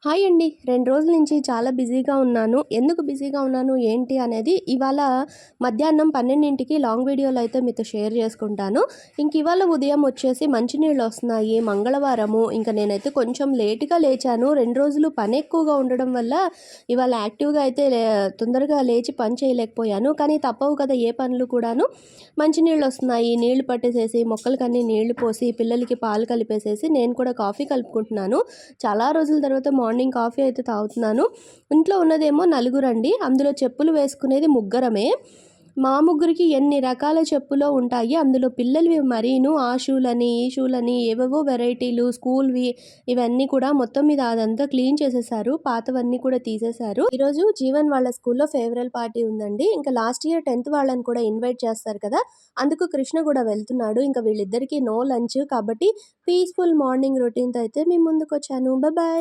Hi అండి. 2 రోజుల నుంచి చాలా బిజీగా ఉన్నాను. ఎందుకు బిజీగా ఉన్నాను, ఏంటి అనేది ఇవాళ మధ్యాహ్నం 12కి లాంగ్ వీడియోలో అయితే మీతో షేర్ చేసుకుంటాను. ఇవాళ ఉదయం వచ్చేసి మంచినీళ్ళొస్తున్నాయి. మంగళవారము. నేనైతే కొంచెం లేట్‌గా లేచాను. 2 రోజులు పని ఎక్కువగా ఉండడం వల్ల ఇవాళ యాక్టివ్‌గా అయితే తొందరగా లేచి పని చేయలేకపోయాను. కానీ తప్పవు కదా! ఏ పనులు కూడాను. మంచినీళ్ళొస్తున్నాయి. నీళ్లు పట్టేసేసి మొక్కలకన్నీ నీళ్లు పోసి పిల్లలకి పాలు కలిపేసేసి నేను కూడా కాఫీ కలుపుకుంటున్నాను. చాలా రోజుల తర్వాత మార్నింగ్ కాఫీ అయితే తాగుతున్నాను. ఇంట్లో ఉన్నదేమో నలుగురండి. అందులో చెప్పులు వేసుకునేది ముగ్గురమే. మా ముగ్గురికి ఎన్ని రకాల చెప్పులో ఉంటాయి. అందులో పిల్లలవి మరీను ఆ షూలని, ఈ షూలని ఏవేవో వెరైటీలు స్కూల్‌వి ఇవన్నీ కూడా మొత్తం మీద అదంతా క్లీన్ చేసేశారు. పాతవన్నీ కూడా తీసేశారు. ఈరోజు జీవన్ వాళ్ళ స్కూల్‌లో ఫేర్‌వెల్ పార్టీ ఉందండి. లాస్ట్ ఇయర్ 10థ్ వాళ్ళని కూడా ఇన్వైట్ చేస్తారు కదా! అందుకు కృష్ణ కూడా వెళ్తున్నాడు. వీళ్ళిద్దరికీ నో లంచ్ కాబట్టి పీస్‌ఫుల్ మార్నింగ్ రొటీన్‌తో అయితే మీ ముందుకొచ్చాను. బాయ్.